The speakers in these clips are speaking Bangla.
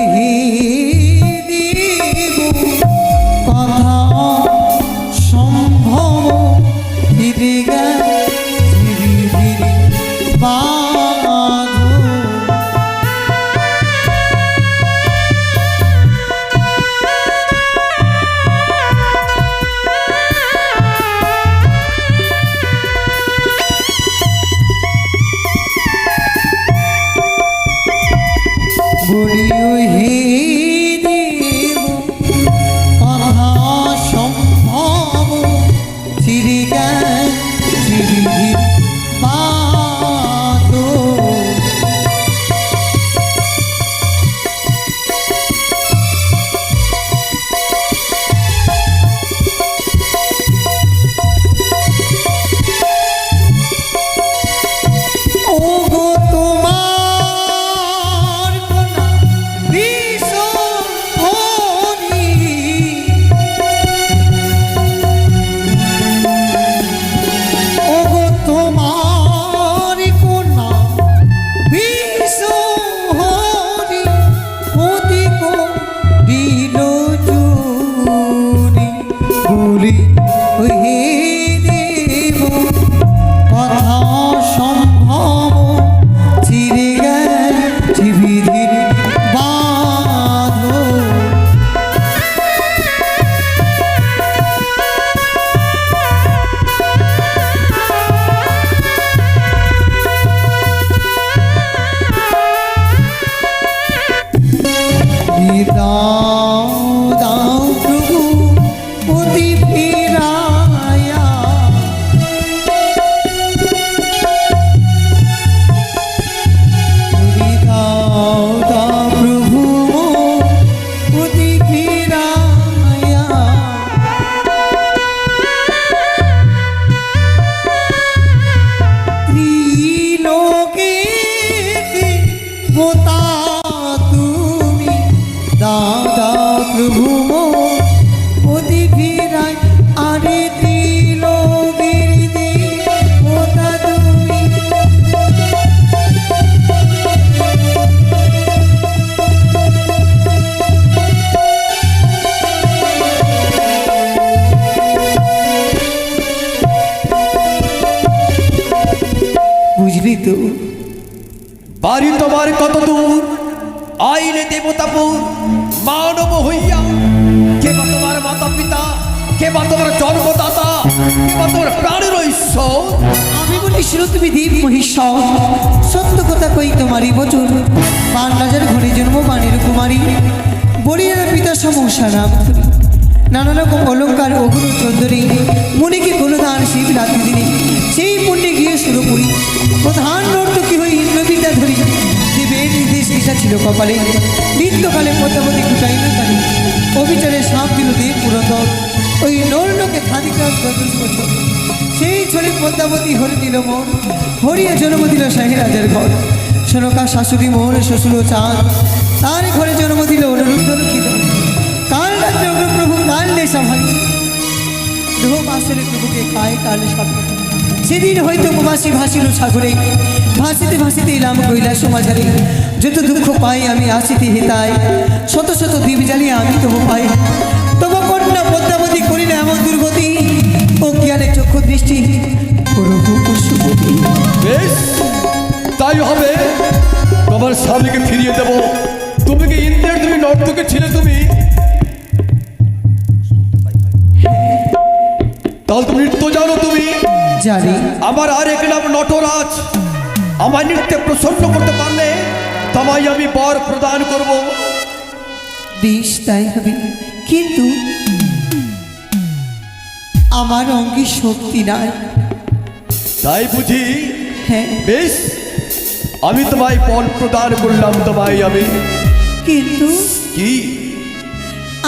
দেব কথা সম্ভব ধীরে ধীরে বাঁধো বলিও হে দেব কথা সম্ভব ধীরে ধীরে বাঁধো ওগো তোমার কোনা বিষহরি ওগো তোমার কোনা বিষহরি অধিক দিল জুরি বলি হে দেব কথা সম্ভব ধীরে ধীরে বাঁধো দাও দাও প্রভু অতি ফিরায়া দাও দাও প্রভু অতি ফিরায়া ত্রিলোকে পোতা তুমি দাও দাও প্রভু অতি ফিরায় আরে ত্রিলোকের দেবতা তুমি বুঝলি তো বাড়ি তোমার কত দূর আইলে দেবতাপুর মানব হইয়া কে বা তোমার মাতা পিতা কে বা তোমার জন্মদাতা কে বা তোমার প্রাণের ঈশ্বর আমি বলিছিল তুমি দেব মহিষর সত্য কথা কই তোমারই বচন পান রাজার ঘরে জন্ম বাণীর কুমারী বলিয়ার পিতা সমস্যা নাম নানা রকম অলঙ্কার অগুণ চৌধুরী মুনিকে গোলদান শিব রাত্রি দিনে সেই পুণ্যে গিয়ে শুরু করি প্রধান নর্তকী হই ইন্দ্রবিদ্যা ধরি দেবের নির্দেশ ঈশা ছিল কপালে নিত্যকালে পদ্মাবতী কুটাইল তারি অবিচারে সাপ দিল দেব পুরন্দর ওই নরলোকে খাদিকা 12 বছর সেই ছড়ে পদ্মাবতী হরি দিল মন হরিয়া জন্ম দিল শাহী রাজার ঘর সনকা শাশুড়ি মোহন শ্বশুর চাঁদ তার ঘরে জন্ম দিল অনুরুদ্ধ রক্ষিত কাল রাত্রে প্রভু কাল নেশা ভাঙি দেহ মাসের প্রভুকে খায় কালে সাথে সেদিন হয়তো উপবাসী ভাসিল সাগরে ভাসিতে ভাসিতে এলাম কৈলাস মাঝারে যত দুঃখ পাই আমি আসিতে হেতায় শত শত দ্বীপ জ্বালিয়ে আমি তবু পাই তবু কন্যা পদ্মাবতী করি না এমন দুর্গতি ও জ্ঞানে চক্ষু দৃষ্টি প্রভু পশুপতি বেশ তাই হবে তোমার স্বামীকে ফিরিয়ে দেব তুমি কি ইন্দ্রের তুমি নর্তকে ছিলে তুমি তাহলে তুমি নৃত্য জানো তুমি জানি আমার আরেক নাম নটরাজ আমার নৃত্যে প্রসন্ন করতে পারলে তোমায় আমি বর প্রদান করব বেশ তাই হবে কিন্তু আমার অঙ্গে শক্তি নাই তাই বুঝি হ্যাঁ বেশ আমি তোমায় বর প্রদান করলাম তোমায় আমি কিন্তু কি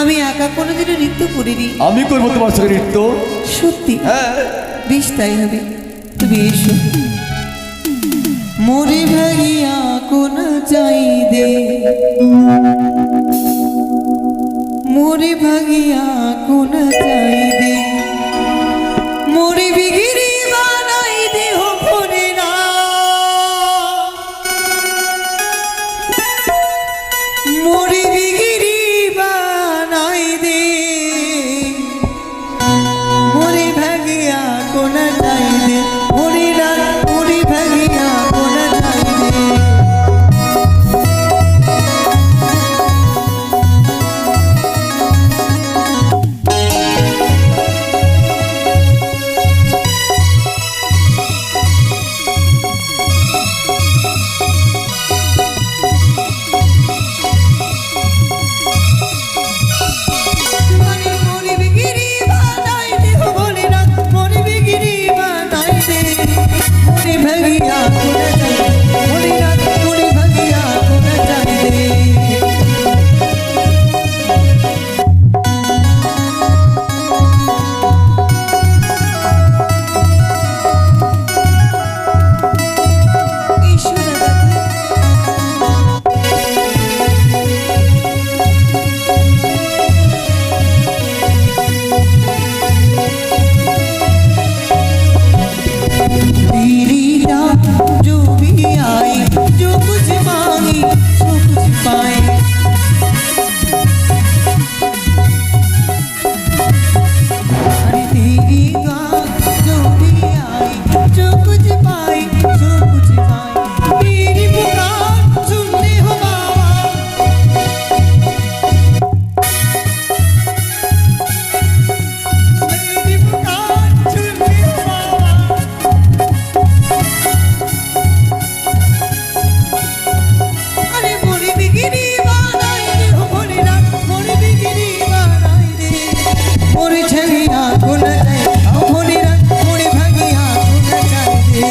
আমি একা কোনোদিনও নৃত্য করিনি আমি করবো তোমার সঙ্গে নৃত্য সত্যি হ্যাঁ বেশ তাই হবে তুমি এসো মোরে ভাগিয়া কোন চাই দে মোরে ভাগিয়া কোন চাই দে মোরে বিগিরি বানাই দেহ পরে না মোরে মোরে বিগিরি বানাই দে মোরে ভাগিয়া কোনা যাই দে মোরে রাত মোরে ভাগিয়া কোনা যাই দে মোরে বিগিরি বানাই দে মোরে রাত মোরে বিগিরি বানাই দে মোরে ভাগিয়া কোনা যাই মোরে রাত মোরে ভাগিয়া কোনা যাই দে तेरी रात जो भी आई जो कुछ मांगी सो कुछ पाए अरे तेरी रात जो भी आई जो कुछ पाई सो कुछ पाए मेरी पुकार सुनते हो बाबा मेरी पुकार सुनते हो बाबा अरे मोरे बिगिरी बानाई दे हो मोरे रात मोरे बिगिरी बानाई दे मोरे छलिया गुन जाए ओ मोरे रात मोरे भागिया गुन जाए दे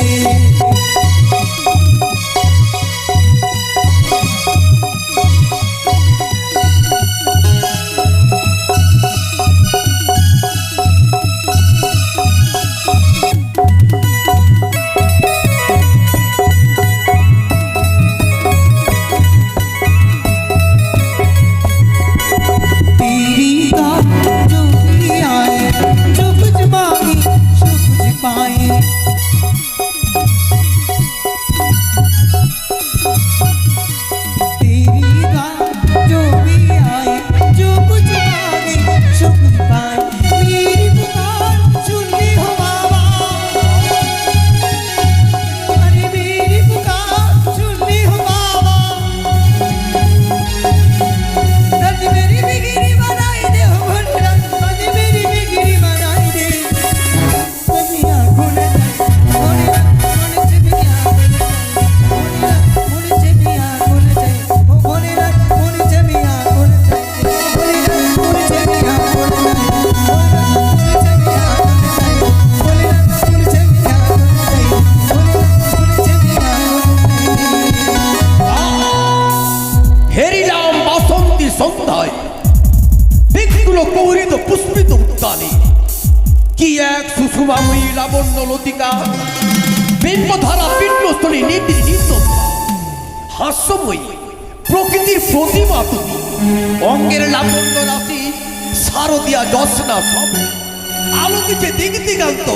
तेरी रात जो भी आए जो कुछ मांगी सो कुछ पाए तेरी रात जो भी आए जो कुछ मांगी सो कुछ पाए मेरी पुकार सुनते हो बाबा अरे मेरी पुकार सुनते हो बाबा रज मेरी बिगिरी बनाई दे हो भोले रज मेरी बिगिरी बनाई दे सबिया भोले भोले भोले से बिया भोले से बिया भोले से ओ भोले रज भोले से बिया भोले से भोले रज भोले से बिया भोले से भोले से बिया भोले रज भोले से बिया भोले से बिया হেরিলাম বাসন্তী সন্ধ্যায় দিকগুলো কৌরিত পুষ্পিত উদ্যানে কি এক সুষুমাময়ী লাবণ্য লতিকা বিম্বধারা পিণ্ডস্থলী নির্দিষ্ট হাস্যময়ী প্রকৃতির প্রতিমা তুমি অঙ্গের লাবণ্য রাশি শারদিয়া জস্না সব আলোকিছে দিক দিগান্ত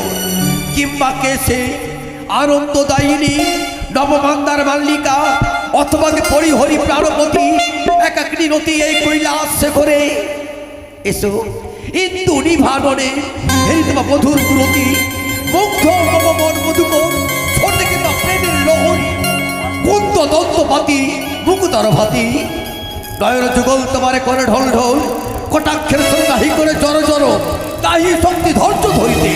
কিংবা কেশে আনন্দদায়িনী নবমান্দার মাল্লিকা অথবা পরিহরি প্রাণপতি একাগ্নি নদী এই কৈলাস করে এসো ইন্দু নিভাননে হেরিতমা মধুর পুরতি মুগ্ধ নবমন মধুকর ছোটে কিংবা প্রেমের লহরী কুন্দ দন্তপাতি মুকুতর ভাতি নয়ন যুগল তোমারে করে ঢল ঢল কটাক্ষের সন্ধ্যাহি করে জর জর তাহি শক্তি ধৈর্য ধরিতে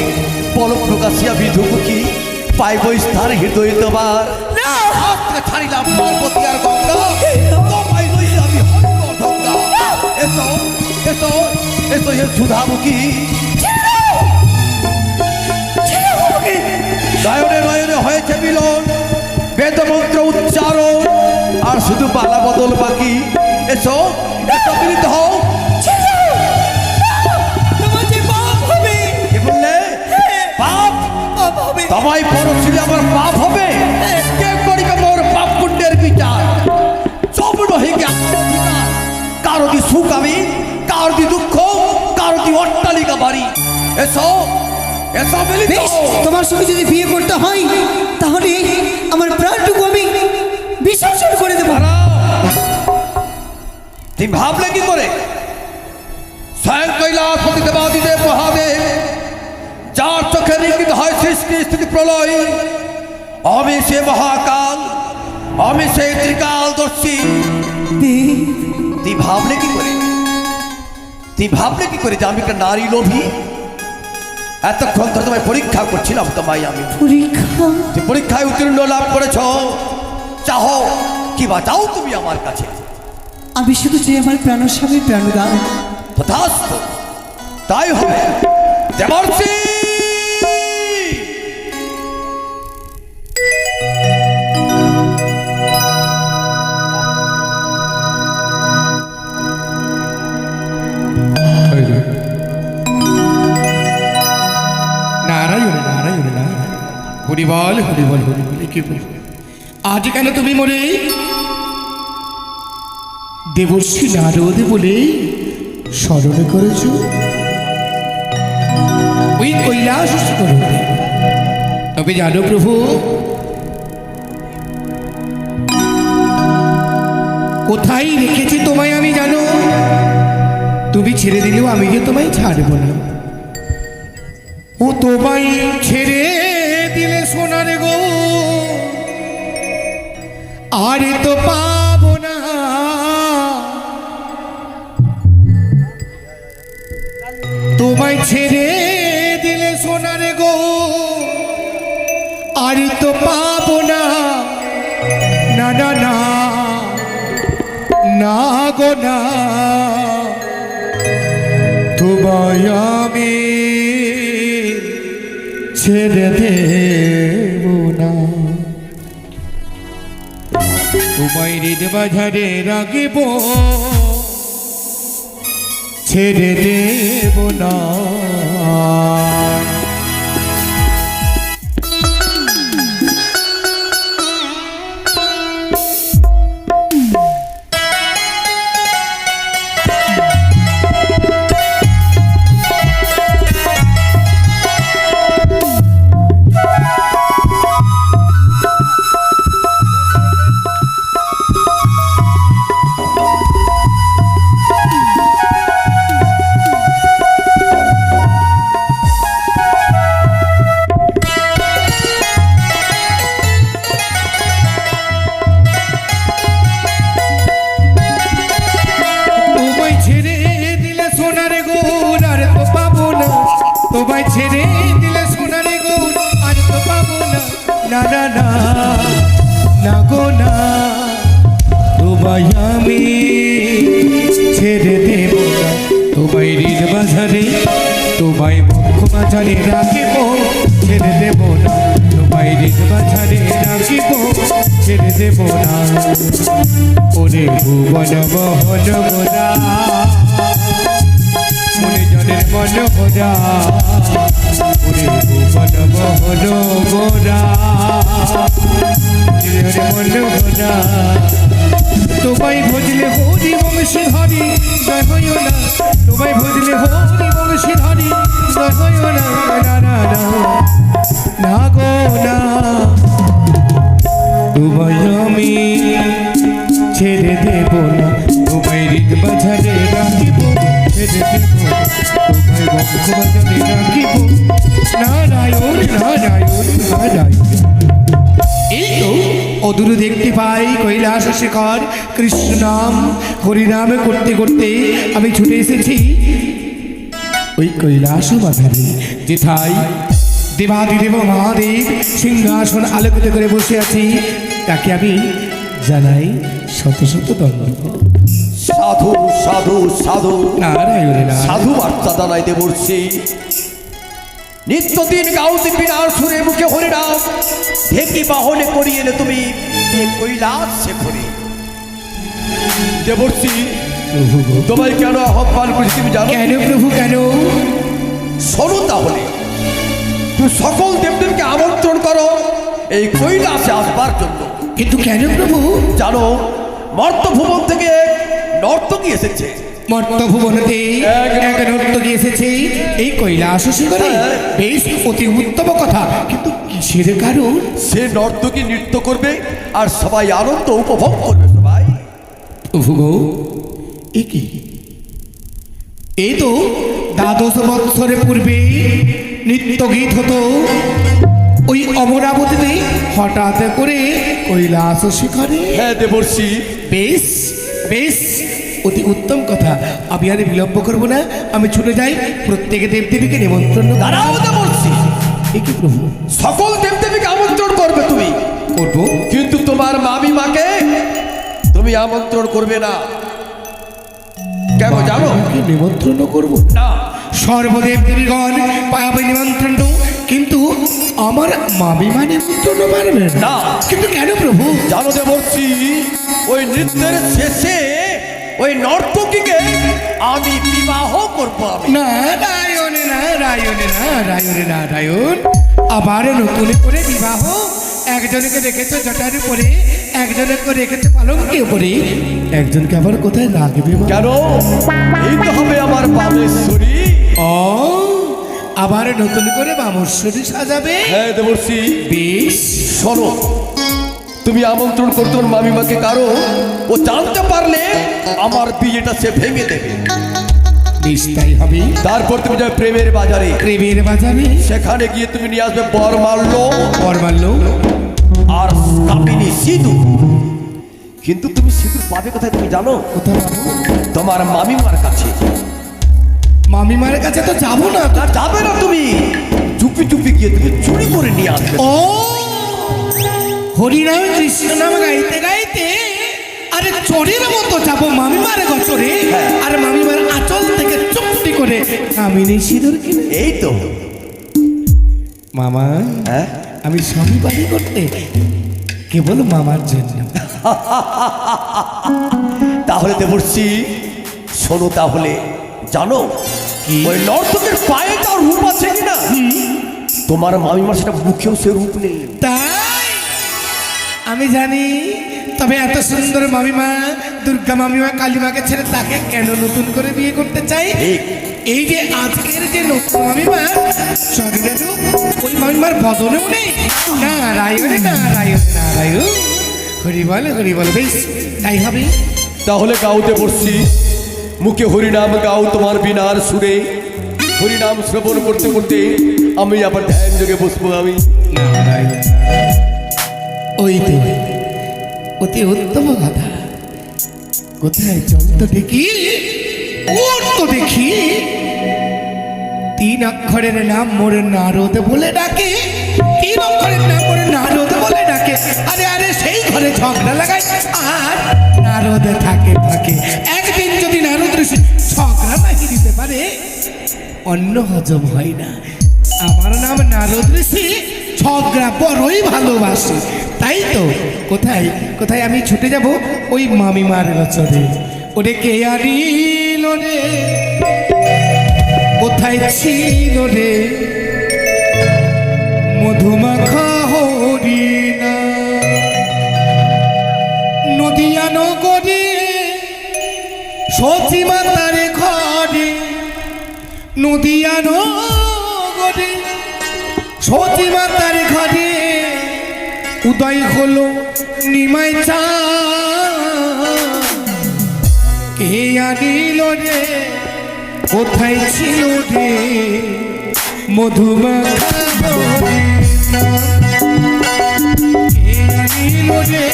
বল প্রকাশিয়া বিধুমুখী পাইব স্থান হৃদয় তোমার আজকে ছাড়িলাম পার্বতী আর গঙ্গা তোমায় লইলে আমি হইব ঢঙ্গা এসো এসো এসো এ সুধামুখী নয়নে নয়নে হয়েছে মিলন বেদমন্ত্র উচ্চারণ আর শুধু পালা বদল বাকি এসো এসো মিলিত হও তোমার যে পাপ হবে কি বললে পাপ পাপ হবে তোমায় পরশিলে আমার পাপ হবে কে করিবে মোর পাপ পুণ্যের বিচার সব রহিকে কারো দি সুখ আমি কারো দি দুঃখ কারো দি অট্টালিকা বাড়ি এসো এসো মিলিত বেশ, হও। তোমার সঙ্গে যদি বিয়ে করতে হয় তাহলে আমার প্রাণটুকু আমি বিসর্জন করে দেবো। তুমি ভাবলে কি করে স্বয়ং কৈলাসপতি দেবাদিদেব মহাদেব, যার চোখে নির্মিত হয় সৃষ্টি স্থিতি প্রলয়, আমি সে মহাকাল, আমি সেই ত্রিকালদর্শী। দেব, তুই ভাবলে কি করে, তুই ভাবলে কি করে যে আমি একটা নারী লোভী? এতক্ষণ ধরে তোমায় পরীক্ষা করছিলাম, তোমায় আমি। পরীক্ষা? যে পরীক্ষায় উত্তীর্ণ লাভ করেছ, চাও কি বা চাও তুমি আমার কাছে? আমি শুধু যে আমার প্রাণস্বামীর প্রাণদান। তথাস্তু, তাই হবে। দেবর্ষি, নারায়ণ নারায়ণ নারায়ণ, হরিবল হরিবল হরিবল। কি বলবো আজ কেন তুমি মনে দেবর্ষি নারদ বলে স্মরণ করেছ? ওই কৈলাস স্মরণ। তবে জানো প্রভু, কোথায় রেখেছি তোমায় আমি জানো। তুমি ছেড়ে দিলেও আমি যে তোমায় ছাড়বো না। ও তোমায় ছেড়ে দিলে সোনার গো, আর তো পাবো না। তোমায় ছেড়ে দিলে সোনার গো, আর তো পাবো না। না না না না গো না, তোমায় আমি ছেড়ে দেব না। তোমায় হৃদ বাজারে রাখিব, ছেড়ে দেব না। তোমায় ছেড়ে দিলে সোনারে গৌর, আর তো পাবো না। না না না না গো না, তোমায় আমি ছেড়ে দেব না। তোমায় হৃদ বাজারে, তোমায় বক্ষ বাজারে রাখিব, ছেড়ে দেব না। তোমায় হৃদ বাজারে রাখিব, ছেড়ে দেব না। ওরে ভুবন মোহন মোরা, মনে জনের মন ভোজা। ওরে ভুবন মোহন মোরা, মন ভোজা। তোমায় ভজলে হরি বংশী ধরি, জয় হইও না। তোমায় ভজলে হরি বংশী ধরি, জয় হইও না। না না না না গো না, তোমায় আমি ছেড়ে দেব না। তোমায় হৃদ বাজারে রাখিব, ছেড়ে দেব না। তোমায় বক্ষ বাজারে রাখিব। নারায়ণ নারায়ণ নারায়ণ। এই তো অদূর দেখতে পাই কৈলাস শিখর, কৃষ্ণ নাম হরিনাম করতে করতে আমি ছুটে এসেছি ওই কৈলাস বাজারে, যেথায় দেবাদিদেব মহাদেব সিংহাসন আলোকিত করে বসে আছি। তাকে আমি জানাই শত শত ধন্যবাদ। সাধু সাধু সাধু, নারায়ণ সাধু বার্তা জানাই দেবর্ষি। নিত্যদিন গাউতি বিনার সুরে মুখে হরিনাম, ঢেকি বাহনে করিয়ে এলে তুমি কৈলাস শেখরে। দেবর্ষি, তোমায় কেন আহ্বান করেছি তুমি জানো? কেন প্রভু কেন? শোনো তাহলে, তুমি সকল দেবদেবকে আমন্ত্রণ করো এই কৈলাসে আসবার জন্য। কিন্তু কেন প্রভু? জানো, মর্তভুবন থেকে নর্তকী এসেছে। মর্তভুবনেতে এক নর্তকী এসেছে এই কৈলাস শিখরে। বেশ অতি উত্তম কথা, কিন্তু কিসের কারণ? সে নর্তকী নৃত্য করবে আর সবাই আনন্দ উপভোগ করবে। সবাই প্রভু গো, কি এই তো দ্বাদশ বৎসরের পূর্বে নৃত্য গীত হতো ওই অমরাবতীতে, হঠাৎ করে কৈলাস শিখরে। হ্যাঁ দেবর্ষি। বেশ বেশ, অতি উত্তম কথা। আমি আর বিলম্ব করবো না, আমি ছুটে যাই প্রত্যেকে দেবদেবীকে নিমন্ত্রণ। দাঁড়াও দেবর্ষি। এ কি প্রভু? সকল দেবদেবীকে আমন্ত্রণ করবে তুমি, করবো, কিন্তু তোমার মামিমাকে তুমি আমন্ত্রণ করবে না। কেন জানো? আমাকে নিমন্ত্রণ করবো না। সর্বদেব দেবীগণ পাবে নিমন্ত্রণ, কিন্তু আমার মামিমা নিমন্ত্রণ পারবে না। কিন্তু কেন প্রভু? জানো দেবর্ষি, ওই নৃত্যের শেষে ওই নর্তকীকে আমি বিবাহ করবো। আমি নারায়ণে নারায়ণে নারায়ণে নারায়ণ, আবার নতুন করে বিবাহ। একজনকে রেখেছো জটার উপরে, একজনকে রেখেছো পালঙ্কের উপরে, একজনকে আবার কোথায় রাখবে? কেন? এই তো হবে আমার বামেশ্বরী। ও, আবার নতুন করে বামেশ্বরী সাজাবে? হ্যাঁ দেবর্ষি। বেশ, শোনো, তুমি আমন্ত্রণ করতো মামিমাকে, কারো ও জানতে পারলে আমার বিয়েটা সে ভেঙে দেবে। নিশ্চয় হবে। তারপর তুমি যাবে প্রেমের বাজারে, প্রেমের বাজারে সেখানে গিয়ে তুমি নিয়ে আসবে বরমাল্য পরমাল্য আর কামিনী সিঁদুর। কিন্তু তুমি সিঁদুর পাবে কোথায় তুমি জানো? কোথায় পাবো? তোমার মামিমার কাছে। মামিমার কাছে তো যাবো না। তা যাবে না তুমি, চুপি চুপি গিয়ে তুমি চুরি করে নিয়ে আসবে। ও, হরিনাম কৃষ্ণ নাম গাইতে গাইতে আরে চোরের মতো যাবো মামিমার গচরে, আর মামিমার আঁচল থেকে চুপটি করে কামিনী সিঁদুর কিনে। এই তো মামা, হ্যাঁ, আমি সবই পারি করতে, কেবল মামার জন্য। তাহলে দেবর্ষি শোনো, তাহলে জানো কি? ওই নর্তকের পায়ে তার রূপ আছে কিনা? তোমার মামিমার সেটা মুখেও সে রূপ নেই। তাই আমি জানি, তবে এত সুন্দর মামিমা, দুর্গা মামিমা, কালীমাকে ছেড়ে তাকে কেন নতুন করে বিয়ে করতে চাই? ঠিক। এই যে আজকের যে নতুন মামিমা, শরীরের রূপ ওই মামিমার বদনেও নেই। নারায়ণে নারায়ণ নারায়ণ, হরি বল, বেশ তাই হবে। তাহলে গাও দেবর্ষি, মুখে হরিনাম গাও তোমার বিনার সুরে। হরিনাম শ্রবণ করতে করতে আমি আবার ধ্যান যোগে বসবো। আমি নারায়ণ, ওই তো অতি উত্তম কথা। কোথায় চল তো দেখি, ওর তো দেখি 3 অক্ষরের নাম মোর নারদ বলে ডাকে, 3 অক্ষরের নাম মোর নারদ বলে ডাকে। আরে আরে সেই ঘরে ঝগড়া লাগায় আর নারদ থাকে থাকে। একদিন যদি নারদ ঋষি ঝগড়া লাগিয়ে দিতে পারে, অন্ন হজম হয় না। আমার নাম নারদ ঋষি, ঝগড়া বড়ই ভালোবাসি। তাই তো কোথায় কোথায় আমি ছুটে যাব ওই মামিমার গচরে। ওরে কে আনিল রে, কোথায় ছিল রে মধুমাখা হরিণা? নদিয়া নগরে সচি মাতার ঘরে, নদিয়া নগরে সচি মাতার ঘরে উদয় হলো নিমাই চাঁদ। কে আনিল রে, কোথায় ছিল রে মধুমাখা হরিণা? কে আনিল রে,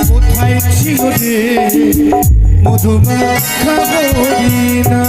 কোথায় ছিল রে মধুমাখা হরিণা?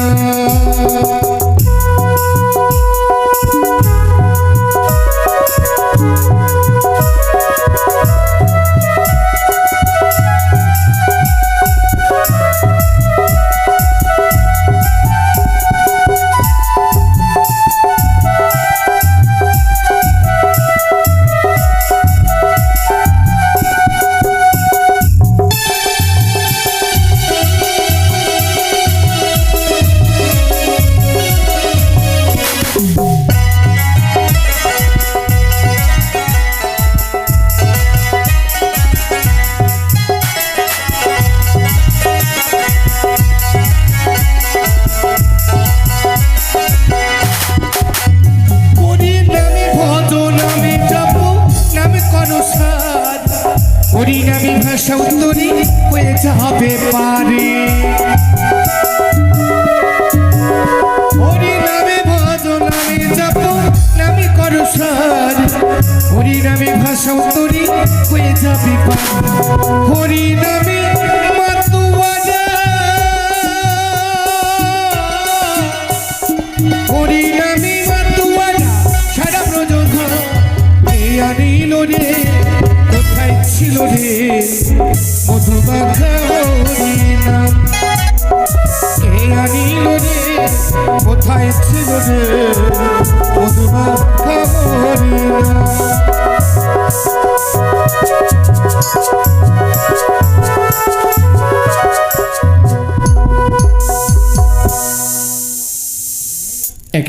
হরিনামী ভাষা উত্তরী হয়ে যাবে পারে।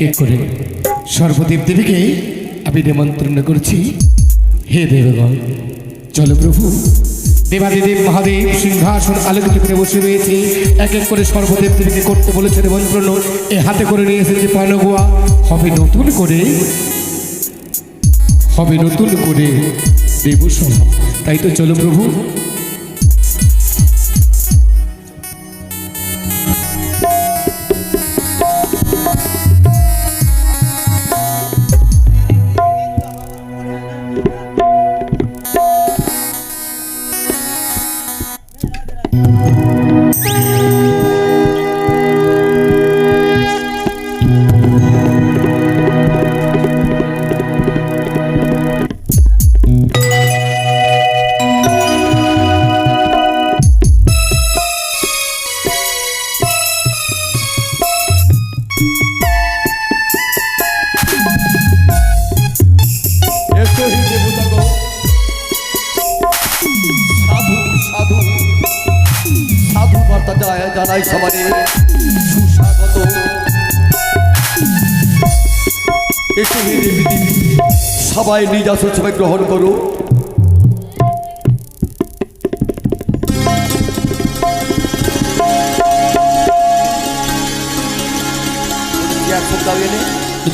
এক করে সর্বদেব দেবীকে আমি নিমন্ত্রণ করছি। হে দেবগণ, চলো প্রভু। দেবাদিদেব মহাদেব সিংহাসন আলোকিত করে বসে রয়েছে। এক এক করে সর্বদেব দেবীকে করতে বলেছে নিমন্ত্রণ। এ হাতে করে নিয়ে এসেছে পানগুয়া। হবে নতুন করে দেবসভা। তাই তো চলো প্রভু। এসো হে দেবতাগণ, সাধু সাধু সাধু বার্তা জানাই সবারে সুস্বাগত। এসো হে দেবী দেবী, সবাই নিজ আসন সবাই গ্রহণ করো।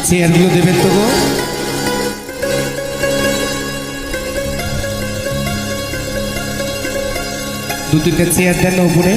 চেয়ারগুলো দেবেন তো গো। দু তিনটা চেয়ার দেন না উপরে।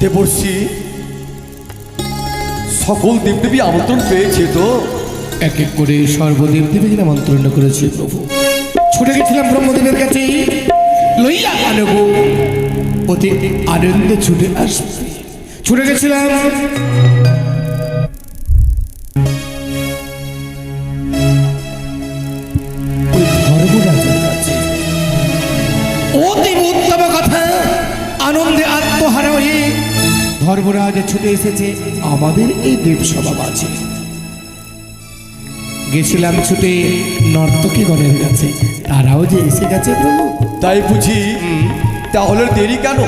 দেবর্ষি, সকল দেবদেবী আমন্ত্রণ পেয়েছে তো? এক এক করে সর্বদেব দেবীকে নিমন্ত্রণ করেছে প্রভু। ছুটে গেছিলাম ব্রহ্মদেবের কাছে, লইয়া আনব অতি আনন্দে ছুটে আসবে। ছুটে গেছিলাম ওই ধর্মরাজের কাছে। অতি উত্তম কথা, আনন্দে আত্মহারা হয়ে ধর্মরাজ ছুটে এসেছে আমাদের এই দেবসভা আছে। গেছিলাম ছুটে নর্তকীগণের কাছে, তারাও যে এসে গেছে প্রভু। তাই বুঝি? তাহলে দেরি কেন?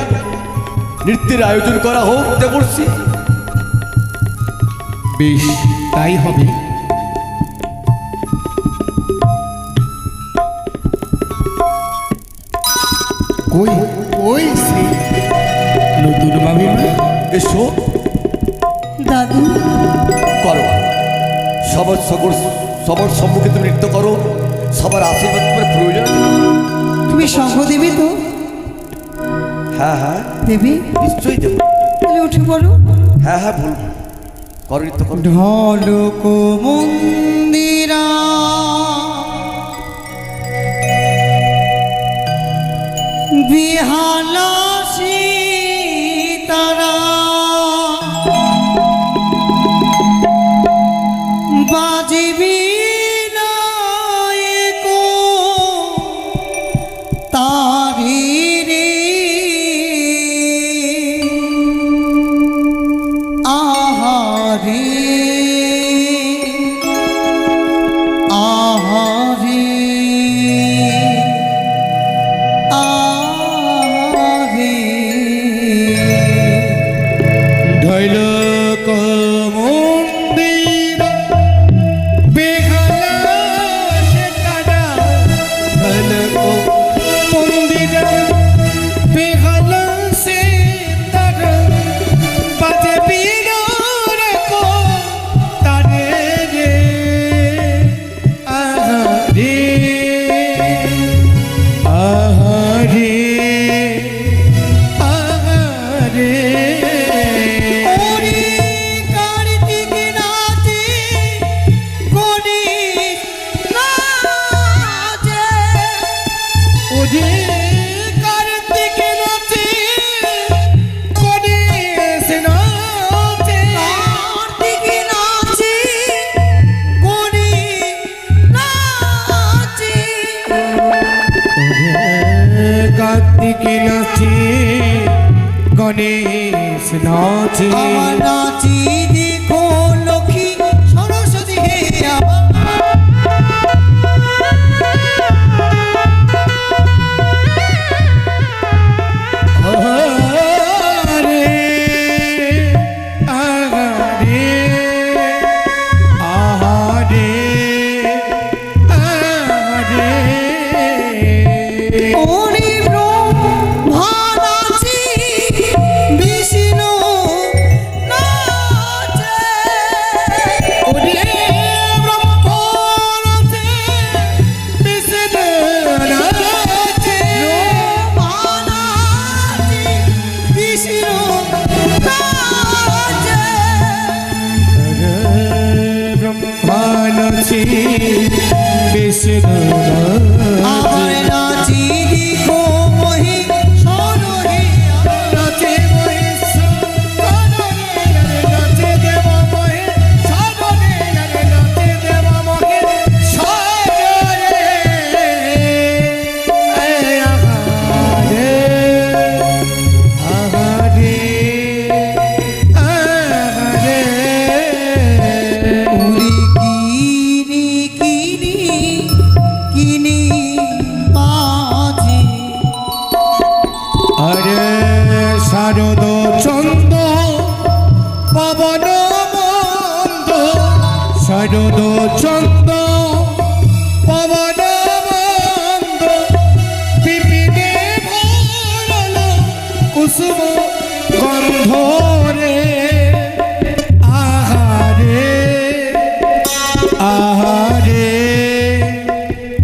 নৃত্যের আয়োজন করা হোক দেবর্ষি। বেশ, তাই হবে। কই কই সেই নতুন মামিমা? এসো দাদু, করো, সবার সম্মুখে তুমি নৃত্য করো। সবার আশীর্বাদ তোমার প্রয়োজন আছে। তুমি সঙ্গ দেবে তো? হ্যাঁ হ্যাঁ, দেবে? নিশ্চয়ই দেবো। তাহলে উঠে পড়ো। হ্যাঁ হ্যাঁ, বলবো। করো, নৃত্য করো। ঢলক মন্দিরা বিহালা সীতারা বাজবি নায়ক তারি রে আহারে আহারে আহারে নাচে আমার নাচি দেখো লক্ষ্মী সরস্বতী হে আমার আরে আরে আরে আরে ওরে ব্রহ্মা নাচি বিষ্ণু নাচে ওরে ব্রহ্মা নাচে বিষ্ণু নাচে ব্রহ্মা নাচি বিষ্ণু নাচে ব্রহ্মা নাচে বিষ্ণু আমার নাচি দেখো মহি শোনো হে নাচে নাচে দেব মহে সাবনে নাচে দেব মহে সাবনে আহারে আহারে আহারে উরি কিনি কিনি কিনি বাজে আরে শারদ চন্দ পবন মন্দ শারদ চন্দ পবন মন্দ পিপিনে ভরল কুসুম গন্ধ রে আহারে আহারে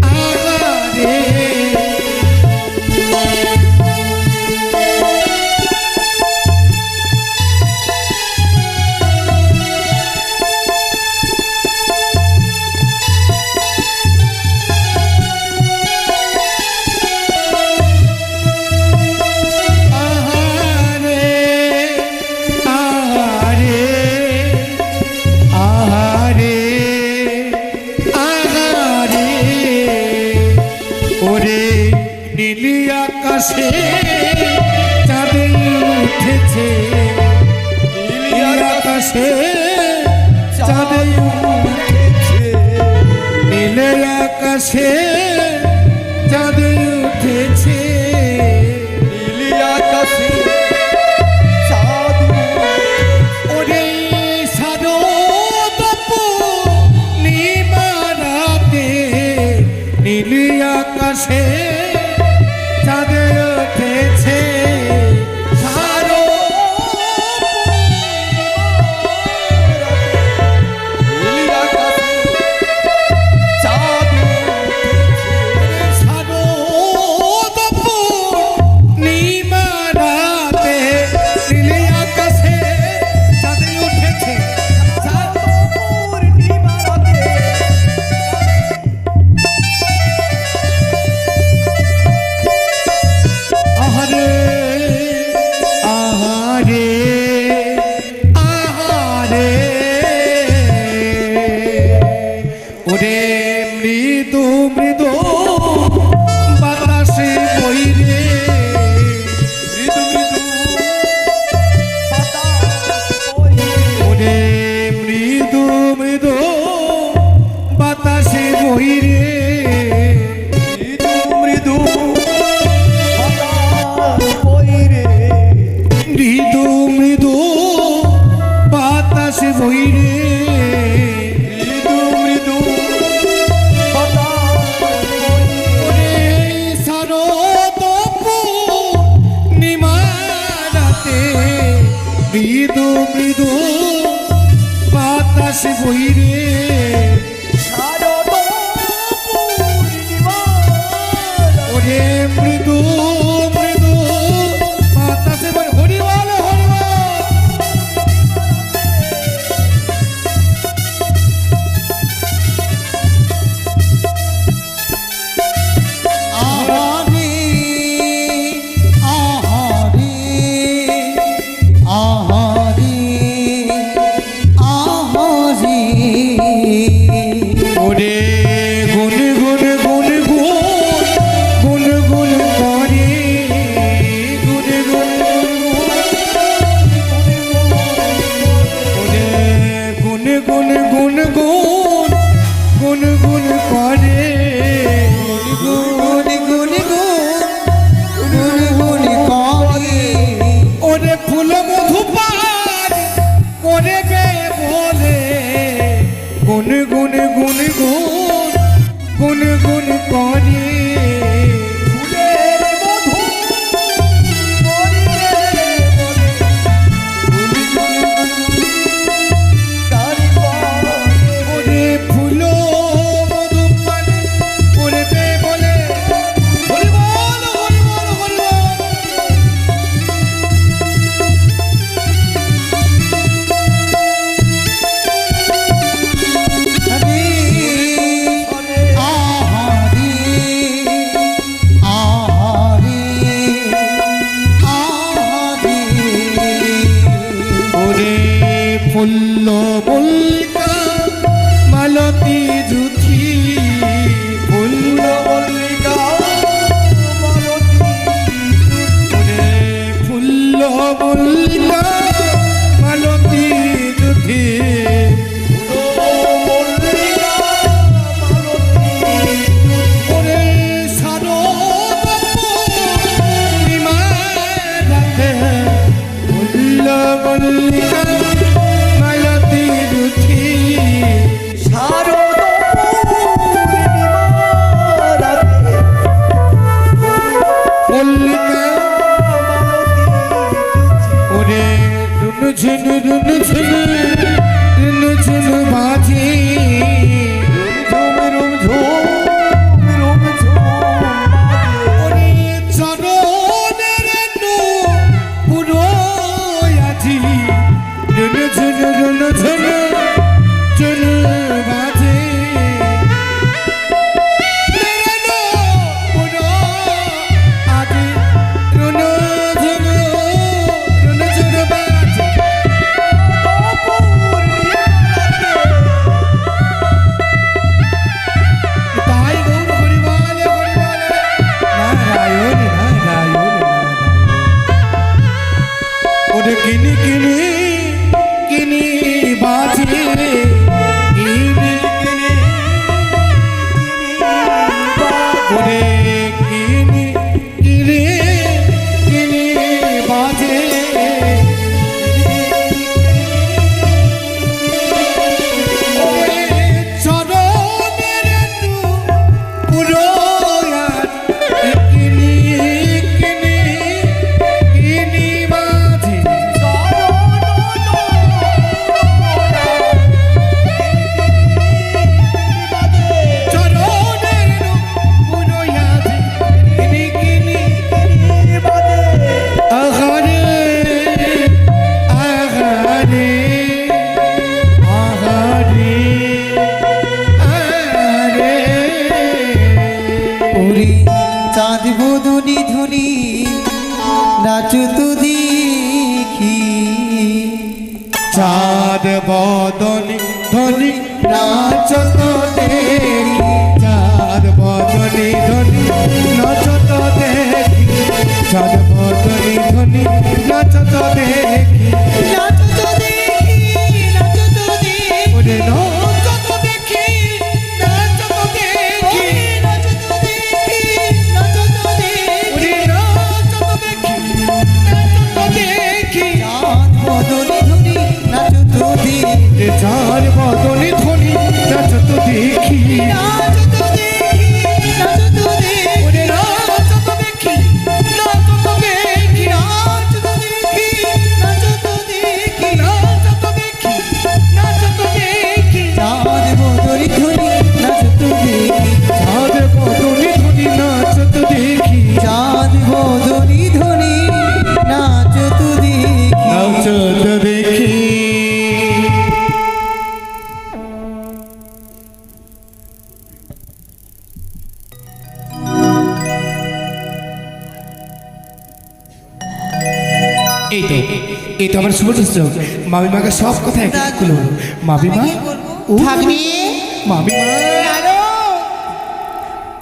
আহারে আহারে আহারে আহারে আহারে ওরে নীলি আকাশে চাঁদ উঠেছে নীলি আকাশে চাঁদ উঠেছে নীলে আকাশে চাঁদ উঠেছে নীলি আকাশে চাঁদ ওরে শারদ পূর্ণিমারাতে নীলি আকাশে চাঁদ উঠেছে শারদ নীলি আকাশে চাঁদ শারদ পূর্ণিমারাতে নীলি আকাশে চাঁদ উঠেছে শারদ পূর্ণিমারাতে আহারে আহারে আহারে ওরে মৃদু মৃদু বাতাসে বইরে মৃদু মৃদু বাতাস বইরে ওরে মৃদু মৃদু বাতাসে বইরে মৃদু মৃদু বাতাস বইরে মৃদু মৃদু বাতাসে বইরে মৃদু মৃদু বাতাস বইরে শারদ পূর্ণিমারাতে মৃদু মৃদু বাতাস বইরে শারদ পূর্ণিমারাতে ওরে মৃদু মৃদু বাতাসে বই হরিবল হরিবল আহারে আহারে আহারে আহারে ওরে গুন গুন গুন গুন গুন গুন ফুল্ল মল্লিকা মালতী জুথি ফুল্ল মল্লিকা ওরে ফুল্ল মল্লিকা মালতী জুথি ওরে শারদ পূর্ণিমার রাতে ফুল্ল মল্লিকা মালতী জুথি শারদ পূর্ণিমার রাতে মল্লিকা ওরে রুনু ঝুনু বাজে ওরে চরণের পুরো আজি রুনু ঝুনু বাজে পুরো আজি রুনু ঝুনু বাজে তাই গৌর হরিবল নারায়ণ নারায়ণ ওরে কিনি বাজে ওরে কিনি বাজে ওরে চরণের পুরো কিনি বাজে চরণের পুরো কিনি আহারে আহারে আহারে আহারে ওরে চাঁদ বদনি ধনি নাচো তো দেখি চাঁদ বদনি ধনি নাচত দেখি চাঁদ বদনি ধনি নাচত দেখি চাঁদ বদনি ধনি নাচত দেখি নাচো তো দেখি নাচো তো দেখি ওরে নাচত দেখি নাচত দেখি নাচো তো দেখি নাচো তো দেখি ওরে নাচত দেখি নাচত দেখি চাঁদ বদনি ধনি নাচো তো দেখি রে চাঁদ বদনি ধনি নাচত দেখি নাচো তো দেখি নাচো তো দেখি ওরে নাচত দেখি নাচত দেখি নাচো তো দেখি নাচো তো দেখি নাচত দেখি নাচত দেখি চাঁদ বদনি ধনি নাচো তো দেখি চাঁদ বদনি ধনি নাচত দেখি চাঁদ বদনি ধনি নাচো তো দেখি নাচত দেখি এই তো আমার শুভদৃশ্য মামিমাকে সব কথা একগুলো মামিমা ভাগ্নে মামিমা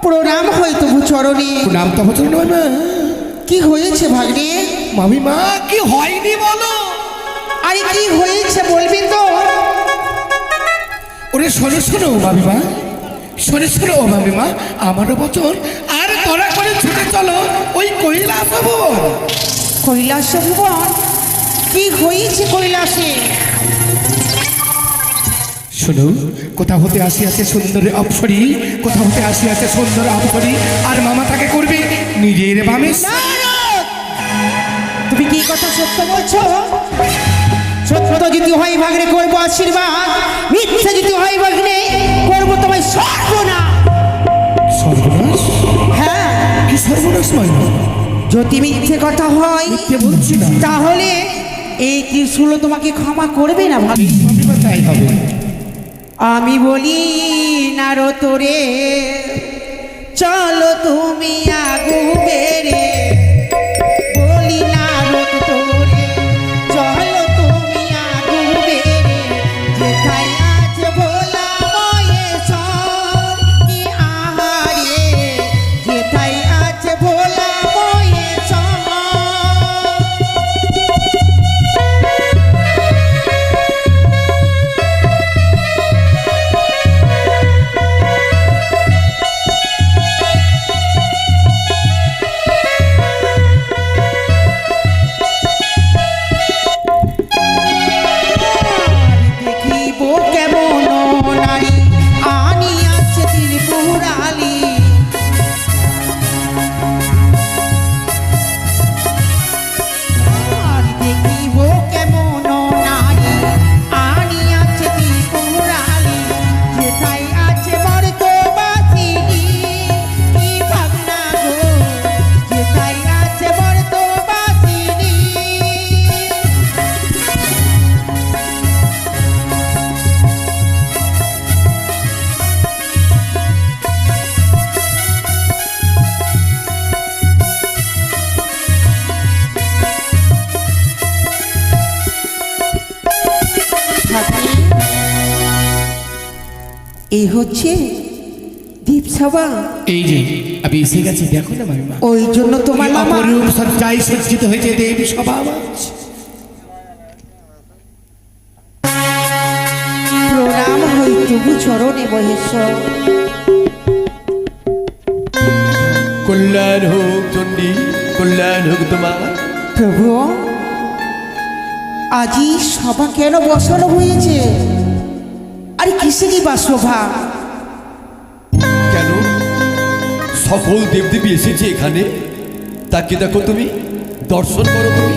প্রণাম হয় তবু চরণে। নাম তো বছর মামিমা কি হয়েছে ভাগ্নে? মামিমা কি হয়নি বলো আরে কি হয়েছে বলবি তো? ওরে শোনো শোনো মামিমা শোনো মামিমা আমারও বচন আর তোরা করে ছুটে চলো ওই কৈলাস ভবন। কৈলাস ভুবন? কি হয়েছে কৈলাসে? শোনো কোথা হতে আসিয়াছে সুন্দর অপসরী কোথা হতে আসিয়াছে সুন্দর অপসরী আর মামা তাকে করবে নিজের বামে। নারদ! তুমি কি কথা সত্য বলছো? সত্য যদি হয় ভাগ্নে করবো আশীর্বাদ, মিথ্যা যদি হয় ভাগ্নে করবো তোমায় সর্বনাশ। সর্বনাশ? হ্যাঁ, কি সর্বনাশ মাইমা? যদি মিথ্যে কথা হয় কে বলছি না তাহলে এই ত্রিশূল তোমাকে ক্ষমা করবে না ভাবি। মামিমা তাই হবে। আমি বলি নারো তোরে চলো তুমি আগু বেড়ে, বলি নারো তোরে চলো তুমি আগু বেড়ে, এই হচ্ছে দীপসভা। এই যে আমি এসে গেছি, দেখো না মামিমা, ওই জন্য তোমার মামা অপরূপ সজ্জায় সজ্জিত হয়েছে দেব সভা। প্রণাম হই তবু চরণে মহেশ্বর। কল্যাণ হোক চণ্ডী, কল্যাণ হোক তোমার। প্রভু, আজি সভা কেন বসানো হয়েছে? আরে কিসেরই বা শোভা? কেন সকল দেবদেবী এসেছে এখানে, তাকে দেখো তুমি, দর্শন করো তুমি।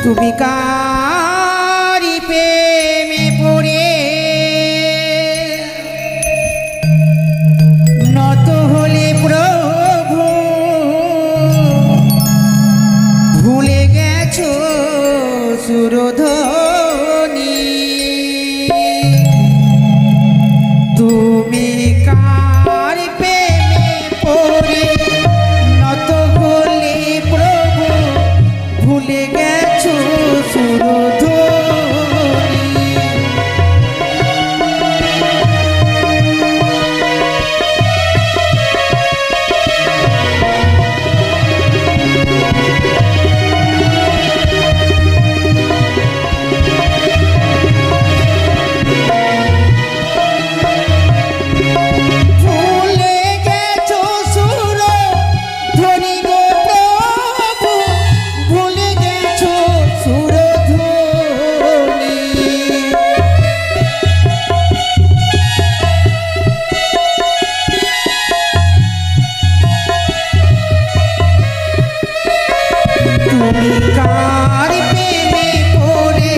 তুমি কারি প্রেমে পড়ে নত হলে প্রভু, ভুলে গেছো সুরধ্বনি। তুমি কার প্রেমে পড়ে নত হলে প্রভু, ভুলে গেছো সুরধ্বনি। ভুলে গেছো সুরধ্বনি গো প্রভু, ভুলে গেছো সুরধ্বনি। তুমি কার প্রেমে পড়ে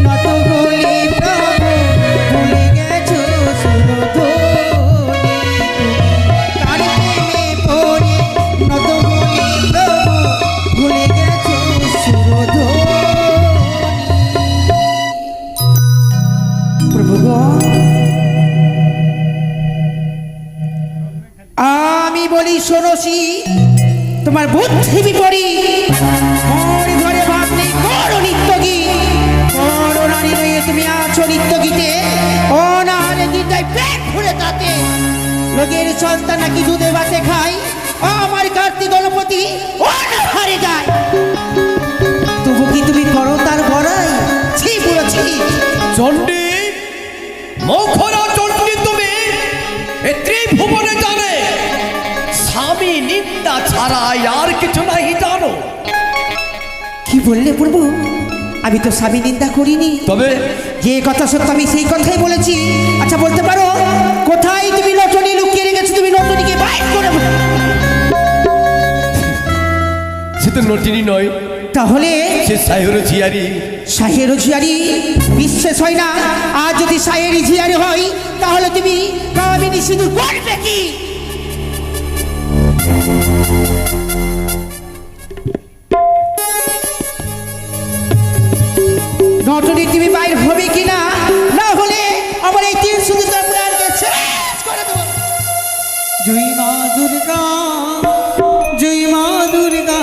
নত হলে প্রভু, ভুলে গেছো সুরধ্বনি। কার প্রেমে পড়ে নত হলে প্রভু, ভুলে গেছো সুরধ্বনি। প্রভু গো, আমি বলি শোনসি, তোমার বুদ্ধি বিপরীত। ঘরে ঘরে ভাব নেই বড় নিত্য গীত, বড় নারী রয়ে তুমি আছো নিত্য গীতে। অনাহারে গীতায় পেট ভরে তাতে, লোকের সন্তান নাকি দুধে ভাতে খায়, আমার কার্তিক গণপতি অনাহারে যায়। তবু কি তুমি করো তার বড়াই? ছি বুড়ো ছি। চণ্ডী, মুখরা চণ্ডী তুমি, এ ত্রিভুবনে জানে স্বামী নিন্দা ছাড়া আর কিছু নাই জানো। কি বললে প্রভু? আমি তো স্বামী নিন্দা করিনি। তবে যে কথা সত্য আমি সেই কথাই বলেছি। আচ্ছা বলতে পারো কোথায় তুমি নটনি লুকিয়ে রেখেছো? তুমি নটনিকে বাইর করে বলো। সে তো নটিনী নয়, তাহলে সে সাহের ঝিয়ারি। শাহের ঝিয়ারি বিশ্বাস হয় না। আর যদি শাহের ঝিয়ারি হয় তাহলে তুমি কামিনী সিঁদুর করবে কি? নটনি তুমি বাইর হবে কিনা, না হলে আমার এই তীর শুধু তার প্রাণকে শেষ করে দেবো। জয় মা দুর্গা, জয় মা দুর্গা,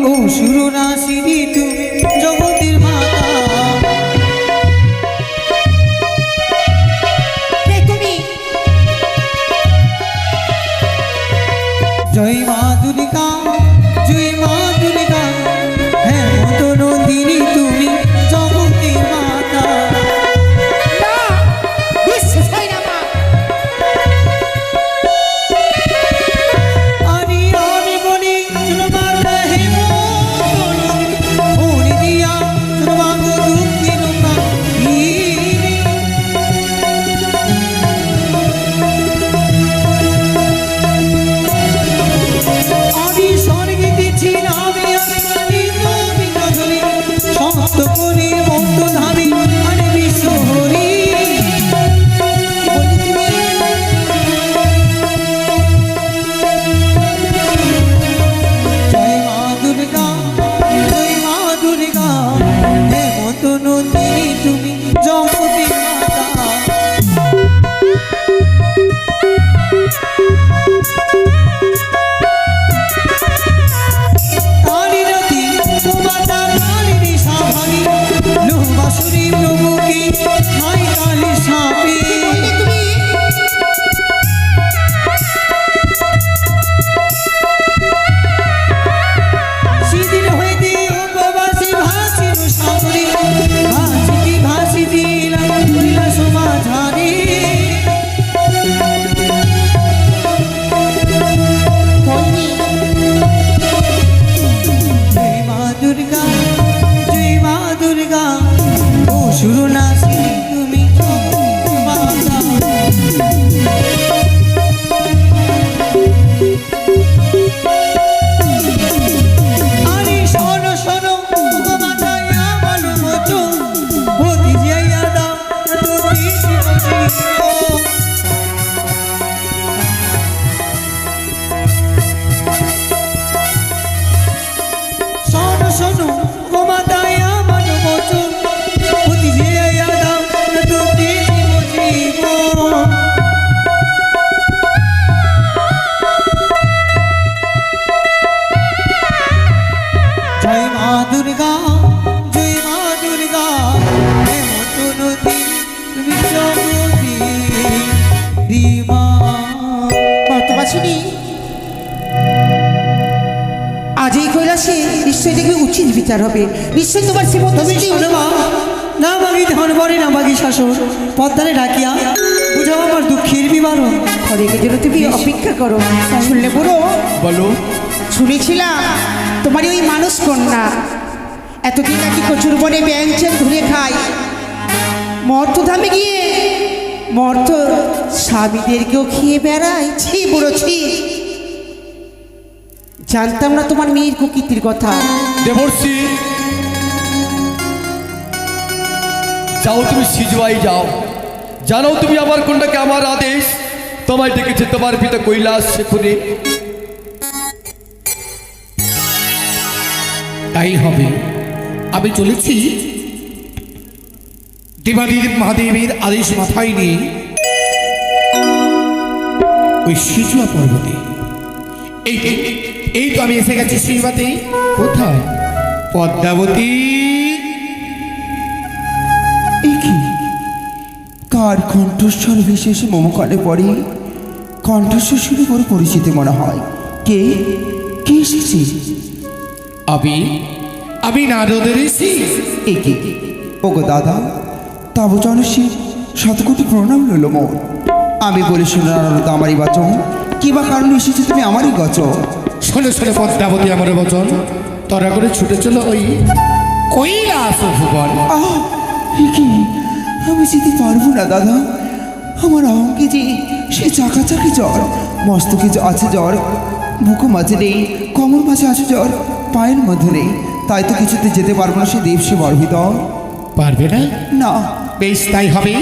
ও সুরনাশিনী তুমি জগতের মাতা। কে তুমি? জয় মা দুর্গা, জয় মা দুর্গা, হ্যাঁ মত নন্দিনী তুমি জগতের মাতা। না, বিশ্বাস হয় না মা। আমি বলি চলো মাতা হে মত নন্দিনী, শুরু না তুমি মাতা। আরে শোনো শোনো ও মাতায় আমার বচন, ভতি যাইয়া দাও তুমি জীবন। শোনো শোনো ও মাতায় আমার বচন, ভতি যাইয়া দাও তুমি জীবন। জয় মা দুর্গা, জয় মা দুর্গা, হে মতো নদী তুমি জগতি দিমা। বর্তমানে আজ এই কৈলাসে নিশ্চয়ই দেখবে উচিত বিচার হবে। নিশ্চয়ই তোমার শ্রীমন্ত তুমি শোনো মা, না মাগি ধন বরে না মাগি শাসন, পদ্মারে ডাকিয়া বুঝাও আমার দুঃখের বিবরণ। অনেকের জন্য তুমি অপেক্ষা করো। শুনলে বুড়ো, বলো। শুনেছিলাম তোমার ওই মানুষ কন্যা এতদিন নাকি কচুর বনে ব্যাংচেন ধরে খায়, মর্তধামে গিয়ে মর্ত স্বামীদেরকেও খেয়ে বেড়ায়। ছি বুড়ো ছি, জানতাম না তোমার মেয়ের কুকীর্তির কথা। দেবর্ষি, যাও তুমি সিজুয়াই যাও। জানো তুমি আমার কন্যাকে আমার আদেশ তোমায় ডেকেছে তোমার পিতা কৈলাস সেখানে। তাই হবে। আমি চলেছি দেবাদেব মহাদেবের আদেশ মাথায় নিয়ে ওই সিজুয়া পর্বতে। এই এই তো আমি এসে গেছি সিজুয়াতে। কোথায়? পদ্মাবতী। এ কি? কার কণ্ঠস্বর বিশেষ মমকালে পড়ে? কণ্ঠস্বর শুনে বড় পরিচিত মনে হয়। কে কে এসেছে? আমি নারদের ঋষি। এ কি? ওগো দাদা, তব জনসী শতকোটি প্রণাম লইল মোর। আমি বলি শুনে নারদ আমারই বচন, কি বা কারণে এসেছে তুমি আমারই গচন? শোনো শোনো পদ্মাবতী আমার বচন, তরা করে ছুটে চলো ওই কৈলাস ভুবন। এ কি? আমি যেতে পারবো না দাদা। আমার অঙ্কে যে সে চাকাচাকি জ্বর, মস্তকে আছে জ্বর, বুকো মাঝে নেই, কোমর মাঝে আছে জ্বর, পায়ের মধ্যে নেই। তাই তো কিছুতে যেতে পারবো না সে দেব সে বর্বিত। পারবে না? না, বেশ তাই হবে।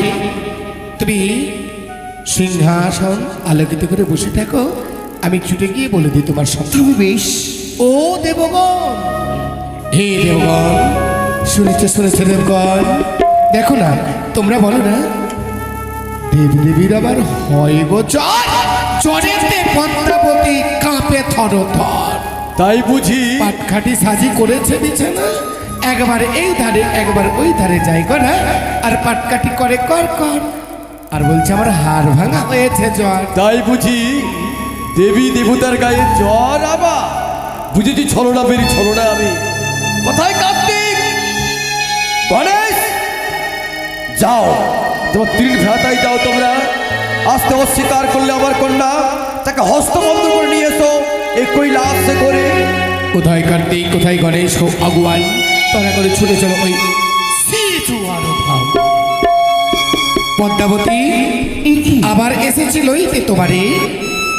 তুমি সিংহাসন আলোকিত করে বসে থাকো, আমি ছুটে গিয়ে বলে দিই তোমার সব। তবে বেশ। ও দেবগণ, হে দেবগণ, শুনেছে দেবগণ। দেখো না, তোমরা বলো না দেব দেবীর আবার হয় গো জ্বর, জ্বরেতে পদ্মাবতী কাঁপে থর থর। তাই বুঝি? পাটখাটি সাজি করেছে বিছানা, একবার এই ধারে একবার ওই ধারে যাই গো না, আর পাটকাঠি করে কর কর, আর বলছে আমার হাড় ভাঙা হয়েছে জ্বর। তাই বুঝি দেবী দেবতার গায়ে জ্বর? আবার বুঝেছি ছলনা বেরি ছলনা। আমি কোথায় কার্তিক গণেশ? যাও তোমার তীর ভ্রাতায় যাও তোমরা, আসতে অস্বীকার করলে আমার কন্যা তাকে হস্তবন্ধ করে নিয়ে এসো এই কৈলাসে করে। কোথায় কার্তিক, কোথায় গণেশ ও আগুয়ান, তারা করে ছুটে চলো ওই সিজুয়ার ধাম। পদ্মাবতী আবার এসেছি লইতে তোমারে,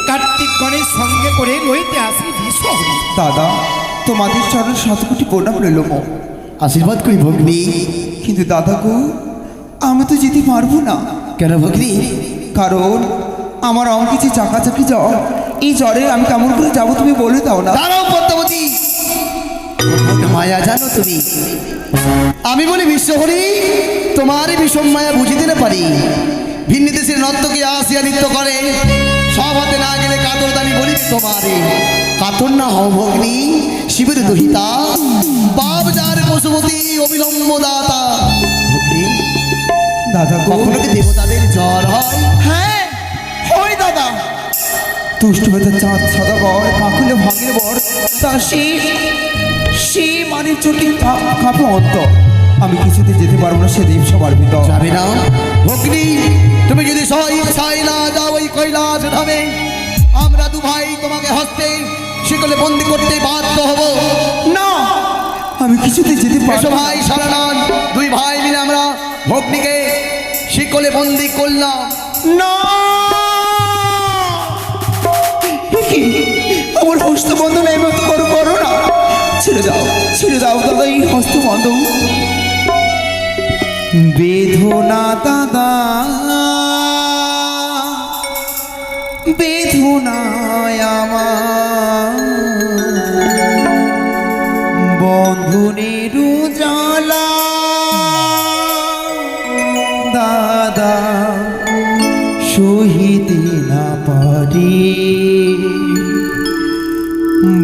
কার্তিক গণেশ সঙ্গে করে লইতে আসি ভীষণ। দাদা, তোমাদের চরণ শতকোটি প্রণাম রইল মোর। আশীর্বাদ করি ভগ্নী। কিন্তু দাদা গো, আমি তো যেতে পারবো না। কেন ভগ্নী? কারণ আমার অঙ্কে যে চাকাচাকি জ্বর, এই জ্বরে আমি কেমন করে যাবো তুমি বলে দাও না। দাঁড়াও পদ্মাবতী, মায়া জানো তুমি? আমি বলি বিশ্বহরি, তোমারই বিষম মায়া বুঝিতে না পারি। ভিন্ন দেশের নর্তকী আসিয়া নৃত্য করে, সব হাতে না গেলে কাতর দানি বলি তোমারে। কাতর না হও ভগ্নী, শিবের দহিতা, বাপ যার পশুপতি অবিলম্ব দাতা। ভগ্নী, দাদা গো, কখনো কি দেবতাদের জ্বর হয়? হ্যাঁ হয় দাদা। তুষ্ট বেতার চাঁদ সাদা বর, কাকুলে ভাঙিলে বর, তা সে মানে চোখে কাঁপে অন্ত। আমি কিছুতে যেতে পারবো না সে দেব সবার ভিতর। যাবে না ভগ্নী, তুমি যদি স্বইচ্ছায় না যাও ওই কৈলাস ধামে, আমরা দু ভাই তোমাকে হস্তে শিকলে বন্দি করতে বাধ্য হব। না, আমি কিছুতে যেতে এসো পারবো না। ভাই সারানাথ, দুই ভাই মিলে আমরা ভগ্নিকে শিকলে বন্দি করলাম। না এ কি? আমার হস্তবন্ধন এই মতো করো না, ছেড়ে দাও দাদা এই হস্তবন্ধন। বেদনা দাদা, বেদনায় আমার বন্ধনের জ্বালা দাদা সহিতে না পারি,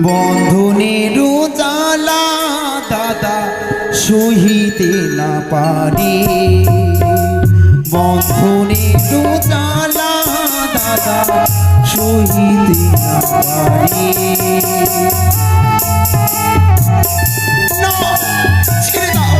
বন্ধনের জ্বালা দাদা সহিতে না পারি, বন্ধনের জ্বালা দাদা সহিতে না পারি। না, ছেড়ে দাও।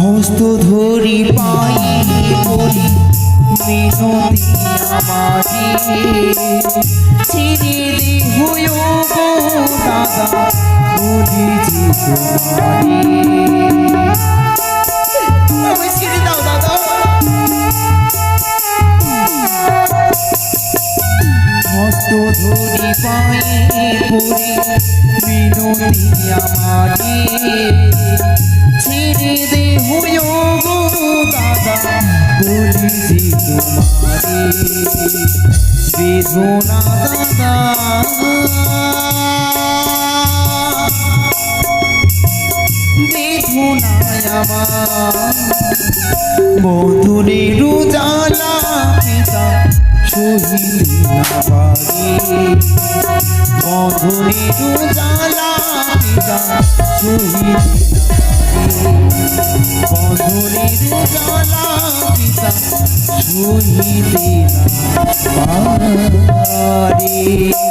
হস্ত ধরি পাই বলি মিনতি আমারি, ছেড়ে দেহ গো দাদা বলি যে তোমারি। আমি ছেড়ে দাও দাদা। হস্ত ধরি পাই বলি মিনতি আমারি, ছেড়ে দেহ গো দাদা বলি যে তোমারি। বেদনা দাদা, বেদনায় আমার বন্ধনের জ্বালা পিতা সহিতে না পারি, বন্ধনের জ্বালা পিতা সহিতে বন্ধনের জ্বালা পিতা সহিতে না পারি।